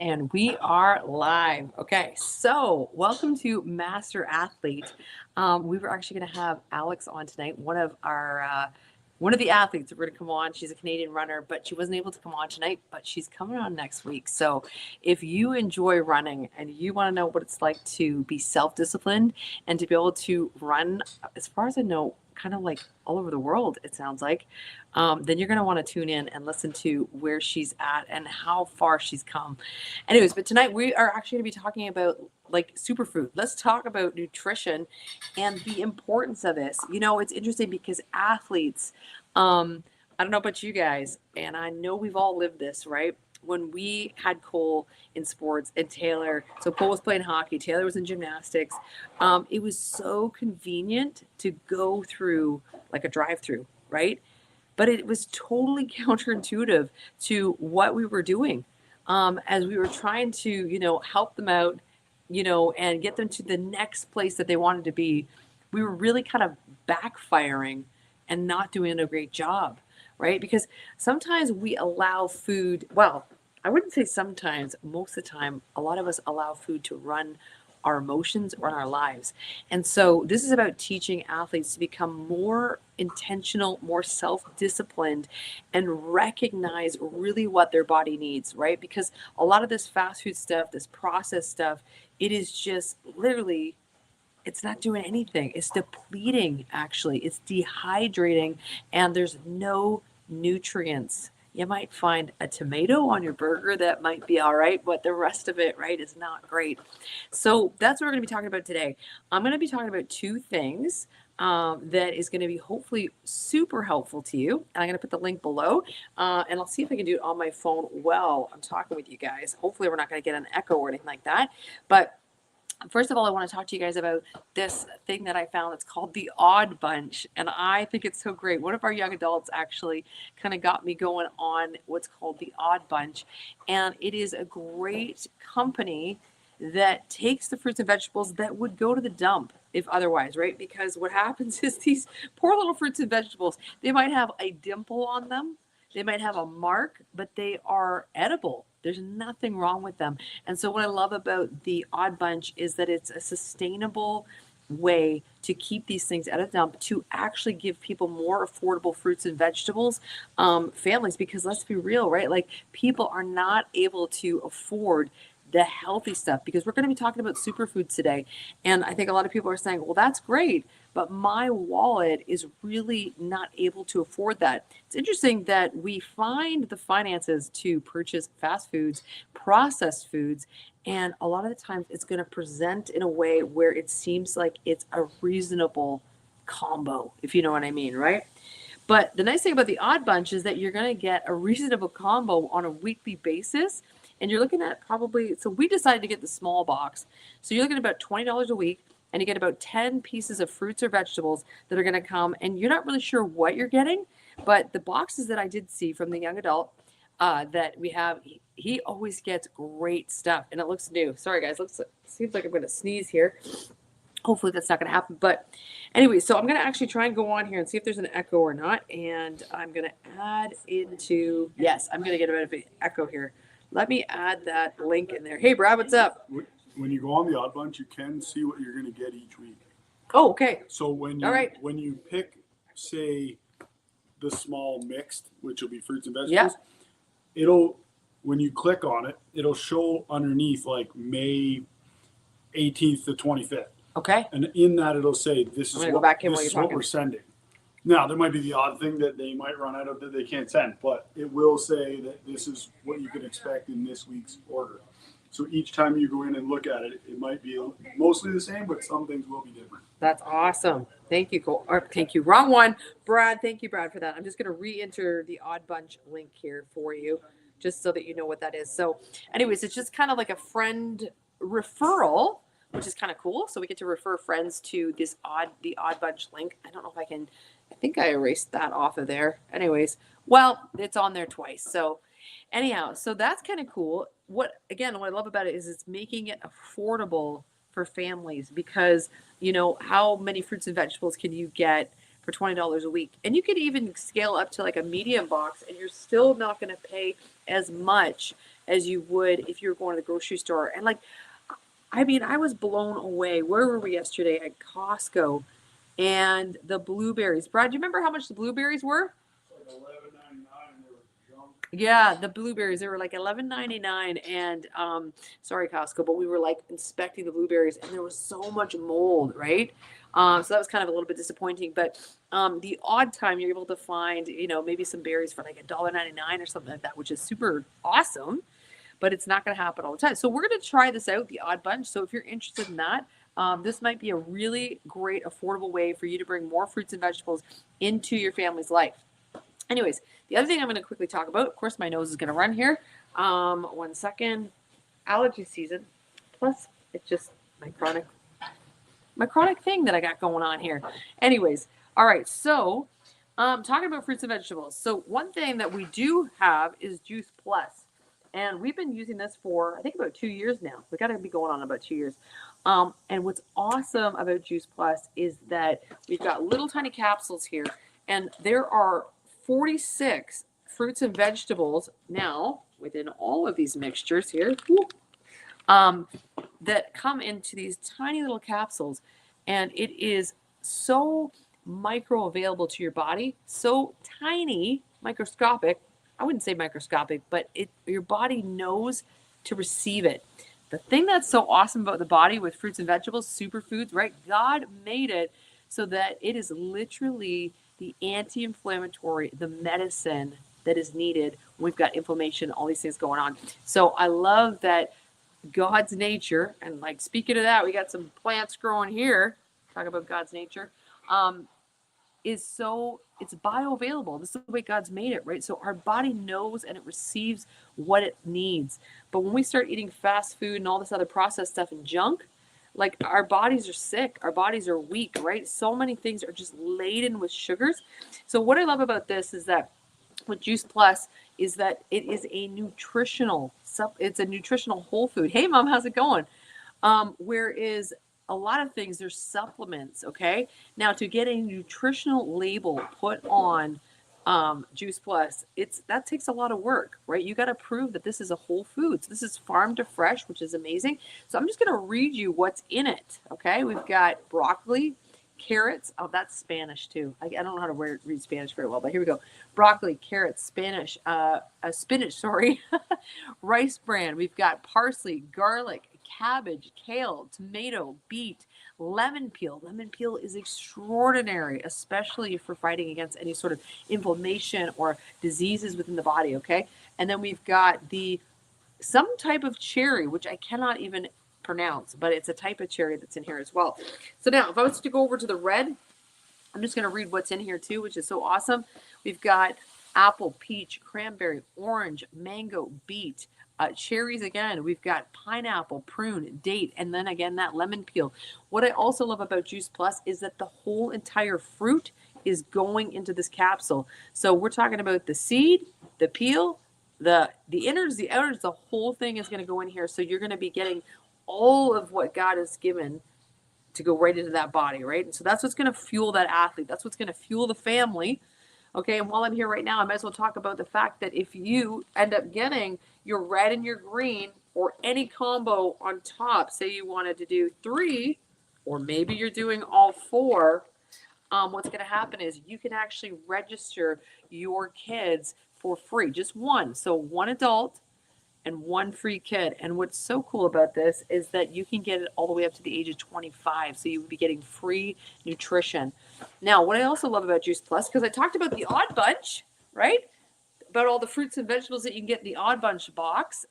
And we are live. Okay, so welcome to Master Athlete. We were actually going to have Alex on tonight, one of the athletes. We're going to come on. She's a Canadian runner, but she wasn't able to come on tonight. But she's coming on next week. So if you enjoy running and you want to know what it's like to be self-disciplined and to be able to run, as far as I know, kind of like all over the world, it sounds like, then you're going to want to tune in and listen to where she's at and how far she's come. Anyways, but tonight we are actually going to be talking about like superfood. Let's talk about nutrition and the importance of this. You know, it's interesting because athletes, I don't know about you guys, and I know we've all lived this, right? When we had Cole in sports and Taylor, so Cole was playing hockey, Taylor was in gymnastics. It was so convenient to go through like a drive-through, right? But it was totally counterintuitive to what we were doing as we were trying to, help them out, and get them to the next place that they wanted to be. We were really kind of backfiring and not doing a great job, right? Because sometimes we allow food, well, I wouldn't say sometimes, most of the time, a lot of us allow food to run our emotions or our lives. And so this is about teaching athletes to become more intentional, more self-disciplined, and recognize really what their body needs, right? Because a lot of this fast food stuff, this processed stuff, it is just literally, it's not doing anything. It's depleting, actually. It's dehydrating, and there's no nutrients. You might find a tomato on your burger that might be all right, but the rest of it, right, is not great. So that's what we're going to be talking about today. I'm going to be talking about two things that is going to be hopefully super helpful to you. And I'm going to put the link below, and I'll see if I can do it on my phone while I'm talking with you guys. Hopefully we're not going to get an echo or anything like that. But first of all, I want to talk to you guys about this thing that I found. It's called the Odd Bunch, and I think it's so great. One of our young adults actually kind of got me going on what's called the Odd Bunch, and it is a great company that takes the fruits and vegetables that would go to the dump if otherwise, right? Because what happens is these poor little fruits and vegetables, they might have a dimple on them, they might have a mark, but they are edible. There's nothing wrong with them. And so what I love about the Odd Bunch is that it's a sustainable way to keep these things at a dump to actually give people more affordable fruits and vegetables, families, because let's be real, right? Like people are not able to afford the healthy stuff because we're going to be talking about superfoods today. And I think a lot of people are saying, well, that's great, but my wallet is really not able to afford that. It's interesting that we find the finances to purchase fast foods, processed foods, and a lot of the times it's going to present in a way where it seems like it's a reasonable combo, if you know what I mean, right? But the nice thing about the Odd Bunch is that you're going to get a reasonable combo on a weekly basis. And you're looking at probably, so we decided to get the small box. So you're looking at about $20 a week, and you get about 10 pieces of fruits or vegetables that are going to come. And you're not really sure what you're getting, but the boxes that I did see from the young adult that we have, he always gets great stuff. And it looks new. Sorry, guys. Seems like I'm going to sneeze here. Hopefully that's not going to happen. But anyway, so I'm going to actually try and go on here and see if there's an echo or not. And I'm going to add into, yes, I'm going to get a bit of an echo here. Let me add that link in there. Hey, Brad, what's up? When you go on the Odd Bunch, you can see what you're going to get each week. Oh, okay. So when you pick, say, the small mixed, which will be fruits and vegetables, when you click on it, it'll show underneath like May 18th to 25th. Okay. And in that, it'll say, this is what we're sending. Now, there might be the odd thing that they might run out of that they can't send, but it will say that this is what you can expect in this week's order. So each time you go in and look at it, it might be mostly the same, but some things will be different. That's awesome. Thank you, Cole. Or, thank you. Wrong one. Brad, thank you, Brad, for that. I'm just going to re-enter the Odd Bunch link here for you, just so that you know what that is. So anyways, it's just kind of like a friend referral, which is kind of cool. So we get to refer friends to the Odd Bunch link. I don't know if I think I erased that off of there. Anyways, well, it's on there twice. So anyhow, so that's kind of cool. What I love about it is it's making it affordable for families because, how many fruits and vegetables can you get for $20 a week? And you could even scale up to like a medium box and you're still not going to pay as much as you would if you were going to the grocery store. And like, I mean, I was blown away. Where were we yesterday? At Costco. And the blueberries. Brad, do you remember how much the blueberries were? Like $11.99, and they were junk. Yeah, the blueberries, they were like $11.99. And sorry, Costco, but we were like inspecting the blueberries and there was so much mold, right? So that was kind of a little bit disappointing. But the odd time you're able to find, you know, maybe some berries for like $1.99 or something like that, which is super awesome. But it's not going to happen all the time. So we're going to try this out, the Odd Bunch. So if you're interested in that, this might be a really great, affordable way for you to bring more fruits and vegetables into your family's life. Anyways, the other thing I'm going to quickly talk about, of course, my nose is going to run here. 1 second. Allergy season. Plus, it's just my chronic thing that I got going on here. Anyways, all right. So, talking about fruits and vegetables. So, one thing that we do have is Juice Plus. And we've been using this for, I think, about 2 years now. We got to be going on about 2 years. And what's awesome about Juice Plus is that we've got little tiny capsules here. And there are 46 fruits and vegetables now within all of these mixtures here that come into these tiny little capsules. And it is so micro available to your body, so tiny, microscopic. I wouldn't say microscopic, but your body knows to receive it. The thing that's so awesome about the body with fruits and vegetables, superfoods, right? God made it so that it is literally the anti-inflammatory, the medicine that is needed when we've got inflammation, all these things going on. So I love that God's nature, and like speaking of that, we got some plants growing here. Talk about God's nature. It's bioavailable. This is the way God's made it, right? So our body knows and it receives what it needs. But when we start eating fast food and all this other processed stuff and junk, like our bodies are sick, our bodies are weak, right? So many things are just laden with sugars. So what I love about this is that with Juice Plus is that it is a nutritional whole food. Hey mom, how's it going? Whereas a lot of things, they're supplements, okay? Now, to get a nutritional label put on Juice Plus, that takes a lot of work, right? You got to prove that this is a whole food. So this is farm to fresh, which is amazing. So I'm just going to read you what's in it, okay? We've got broccoli, carrots. Oh, that's Spanish too. I don't know how to read Spanish very well, but here we go. Broccoli, carrots, spinach, rice bran. We've got parsley, garlic, cabbage, kale, tomato, beet, lemon peel. Lemon peel is extraordinary, especially for fighting against any sort of inflammation or diseases within the body, okay? And then we've got some type of cherry, which I cannot even pronounce, but it's a type of cherry that's in here as well. So now, if I was to go over to the red, I'm just going to read what's in here too, which is so awesome. We've got apple, peach, cranberry, orange, mango, beet, cherries again. We've got pineapple, prune, date, and then again that lemon peel. What I also love about Juice Plus is that the whole entire fruit is going into this capsule. So we're talking about the seed, the peel, the innards, the outers, the whole thing is going to go in here. So you're going to be getting all of what God has given to go right into that body, right? And so that's what's going to fuel that athlete. That's what's going to fuel the family. Okay, and while I'm here right now, I might as well talk about the fact that if you end up getting your red and your green or any combo on top, say you wanted to do 3, or maybe you're doing all 4, what's going to happen is you can actually register your kids for free, just one. So 1 adult and 1 free kid. And what's so cool about this is that you can get it all the way up to the age of 25. So you would be getting free nutrition. Now, what I also love about Juice Plus, because I talked about the Odd Bunch, right? About all the fruits and vegetables that you can get in the Odd Bunch box,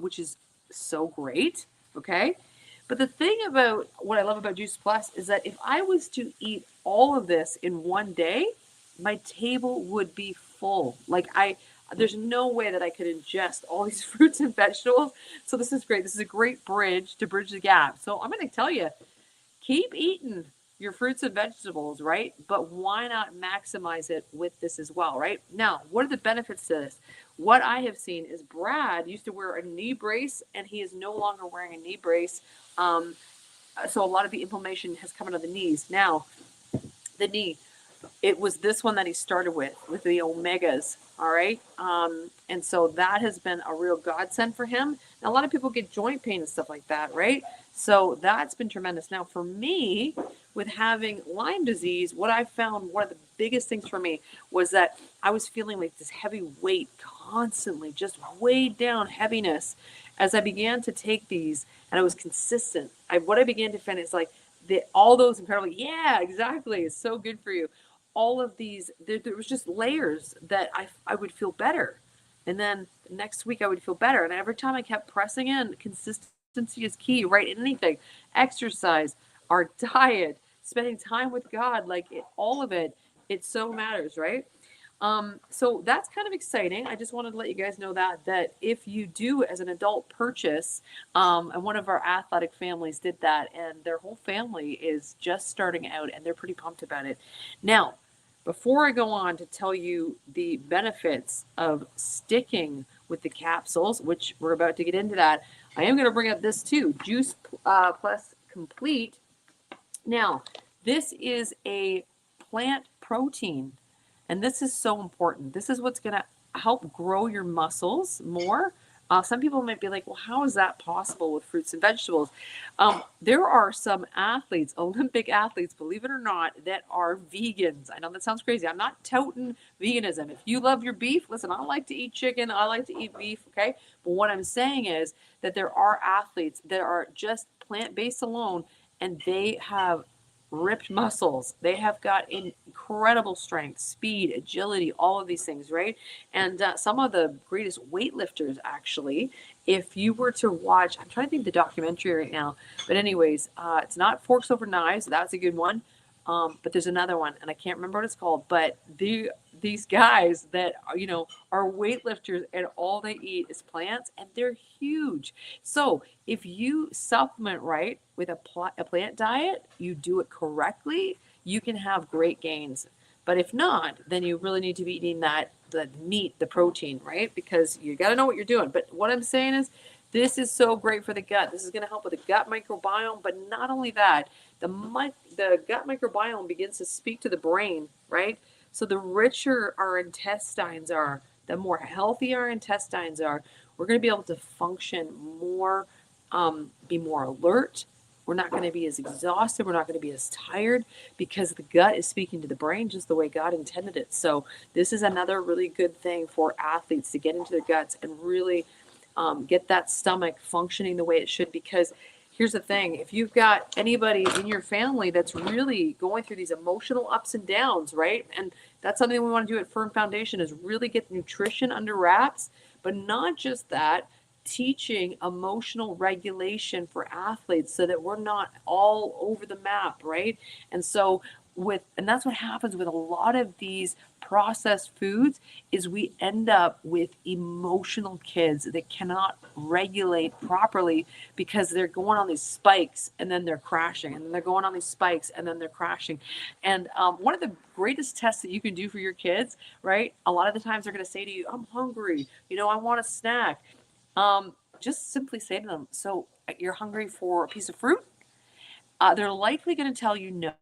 which is so great, okay? But the thing about what I love about Juice Plus is that if I was to eat all of this in one day, my table would be full. There's no way that I could ingest all these fruits and vegetables. So this is great. This is a great bridge to bridge the gap. So I'm going to tell you, keep eating your fruits and vegetables, right? But why not maximize it with this as well, right? Now, what are the benefits to this? What I have seen is Brad used to wear a knee brace, and he is no longer wearing a knee brace. So a lot of the inflammation has come out of the knees. Now, the knee. it was this one that he started with the omegas. All right. And so that has been a real godsend for him. Now, a lot of people get joint pain and stuff like that, right? So that's been tremendous. Now, for me, with having Lyme disease, what I found one of the biggest things for me was that I was feeling like this heavy weight constantly, just weighed down heaviness. As I began to take these, and I was consistent, what I began to find is like all those incredible, yeah, exactly, it's so good for you. All of these, there was just layers that I would feel better. And then the next week I would feel better. And every time I kept pressing in, consistency is key, right? In anything, exercise, our diet, spending time with God, like all of it, it so matters, right? So that's kind of exciting. I just wanted to let you guys know that if you do as an adult purchase, and one of our athletic families did that, and their whole family is just starting out, and they're pretty pumped about it. Now, before I go on to tell you the benefits of sticking with the capsules, which we're about to get into that, I am going to bring up this too, Juice Plus Complete. Now, this is a plant protein. And this is so important. This is what's going to help grow your muscles more. Some people might be like, well, how is that possible with fruits and vegetables? There are some athletes, Olympic athletes, believe it or not, that are vegans. I know that sounds crazy. I'm not touting veganism. If you love your beef, listen, I like to eat chicken. I like to eat beef, okay? But what I'm saying is that there are athletes that are just plant-based alone, and they have ripped muscles. They have got incredible strength, speed, agility, all of these things, right? And some of the greatest weightlifters, actually, if you were to watch, I'm trying to think of the documentary right now, but anyways, it's not Forks Over Knives. That's a good one. But there's another one, and I can't remember what it's called. But these guys that are weightlifters, and all they eat is plants, and they're huge. So if you supplement right with a plant diet, you do it correctly, you can have great gains. But if not, then you really need to be eating the meat, the protein, right? Because you got to know what you're doing. But what I'm saying is, this is so great for the gut. This is going to help with the gut microbiome. But not only that, the gut microbiome begins to speak to the brain, right? So the richer our intestines are, the more healthy our intestines are, we're going to be able to function more, be more alert. We're not going to be as exhausted. We're not going to be as tired because the gut is speaking to the brain just the way God intended it. So this is another really good thing for athletes to get into their guts and really get that stomach functioning the way it should. Because here's the thing, if you've got anybody in your family that's really going through these emotional ups and downs, right? And that's something we want to do at Firm Foundation, is really get nutrition under wraps, but not just that, teaching emotional regulation for athletes so that we're not all over the map, right? And so and that's what happens with a lot of these processed foods, is we end up with emotional kids that cannot regulate properly because they're going on these spikes and then they're crashing, and then they're going on these spikes and then they're crashing. And one of the greatest tests that you can do for your kids, right? A lot of the times they're going to say to you, I'm hungry, I want a snack. Just simply say to them, so you're hungry for a piece of fruit? They're likely going to tell you no.